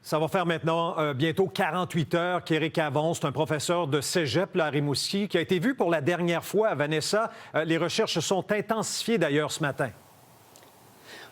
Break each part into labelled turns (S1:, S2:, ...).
S1: Ça va faire maintenant bientôt 48 heures qu'Éric Avon, c'est un professeur de cégep là, à Rimouski, qui a été vu pour la dernière fois à Vanessa. Les recherches se sont intensifiées d'ailleurs ce matin.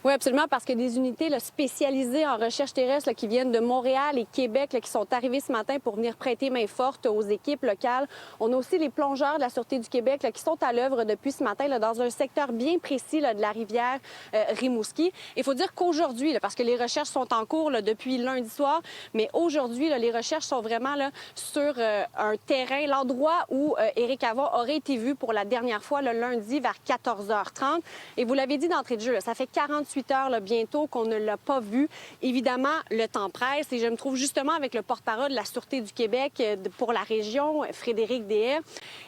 S2: Oui, absolument, parce que des unités là, spécialisées en recherche terrestre là, qui viennent de Montréal et Québec, là, qui sont arrivées ce matin pour venir prêter main forte aux équipes locales. On a aussi les plongeurs de la Sûreté du Québec là, qui sont à l'œuvre depuis ce matin là, dans un secteur bien précis là, de la rivière Rimouski. Il faut dire qu'aujourd'hui, parce que les recherches sont en cours là, depuis lundi soir, mais aujourd'hui, les recherches sont vraiment là, sur un terrain, l'endroit où Éric Avon aurait été vu pour la dernière fois le lundi vers 14h30. Et vous l'avez dit d'entrée de jeu, là, ça fait 48 heures là, bientôt qu'on ne l'a pas vu. Évidemment, le temps presse et je me trouve justement avec le porte-parole de la Sûreté du Québec pour la région, Frédéric Deshaies.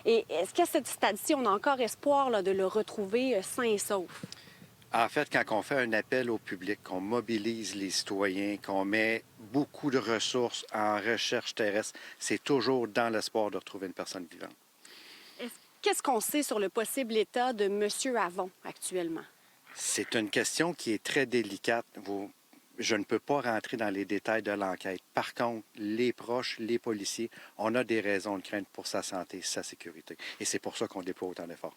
S2: Et est-ce qu'à ce stade-ci, on a encore espoir là, de le retrouver sain et sauf?
S3: En fait, quand on fait un appel au public, qu'on mobilise les citoyens, qu'on met beaucoup de ressources en recherche terrestre, c'est toujours dans l'espoir de retrouver une personne vivante.
S2: Qu'est-ce qu'on sait sur le possible état de M. Avon actuellement?
S3: C'est une question qui est très délicate. Je ne peux pas rentrer dans les détails de l'enquête. Par contre, les proches, les policiers, on a des raisons de crainte pour sa santé, sa sécurité. Et c'est pour ça qu'on déploie autant d'efforts.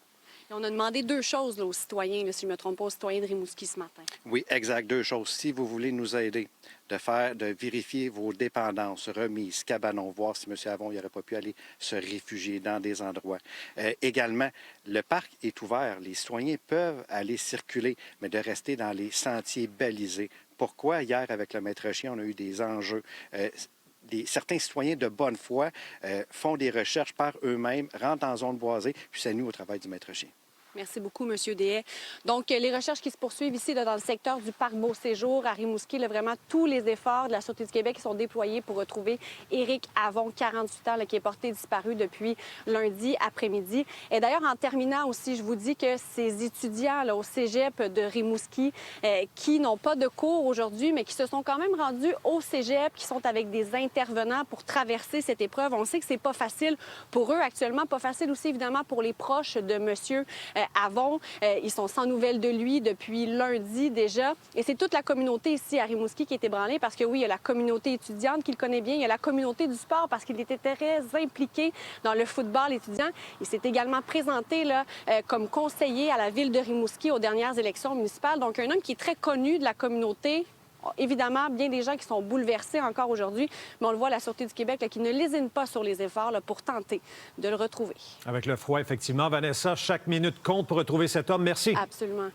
S2: Et on a demandé deux choses là, aux citoyens, là, si je ne me trompe pas, aux citoyens de Rimouski ce matin.
S3: Oui, exact. Deux choses. Si vous voulez nous aider de vérifier vos dépendances, remises, cabanons, voir si M. Avon n'aurait pas pu aller se réfugier dans des endroits. Également, le parc est ouvert. Les citoyens peuvent aller circuler, mais de rester dans les sentiers balisés. Pourquoi? Hier, avec le maître chien, on a eu des enjeux. Certains citoyens de bonne foi font des recherches par eux-mêmes, rentrent en zone boisée, puis c'est nous au travail du maître chien.
S2: Merci beaucoup, M. Deshaies. Donc, les recherches qui se poursuivent ici là, dans le secteur du parc Beau-Séjour à Rimouski, là, vraiment tous les efforts de la Sûreté du Québec qui sont déployés pour retrouver Éric Avon, 48 ans, là, qui est porté disparu depuis lundi après-midi. Et d'ailleurs, en terminant aussi, je vous dis que ces étudiants là, au cégep de Rimouski qui n'ont pas de cours aujourd'hui, mais qui se sont quand même rendus au cégep, qui sont avec des intervenants pour traverser cette épreuve. On sait que c'est pas facile pour eux actuellement, pas facile aussi évidemment pour les proches de M. Avon. Ils sont sans nouvelles de lui depuis lundi déjà. Et c'est toute la communauté ici à Rimouski qui est ébranlée parce que oui, il y a la communauté étudiante qui le connaît bien, il y a la communauté du sport parce qu'il était très impliqué dans le football étudiant. Il s'est également présenté là, comme conseiller à la ville de Rimouski aux dernières élections municipales. Donc un homme qui est très connu de la communauté. Évidemment, bien des gens qui sont bouleversés encore aujourd'hui, mais on le voit, la Sûreté du Québec là, qui ne lésine pas sur les efforts là, pour tenter de le retrouver.
S1: Avec le froid, effectivement. Vanessa, chaque minute compte pour retrouver cet homme. Merci.
S2: Absolument.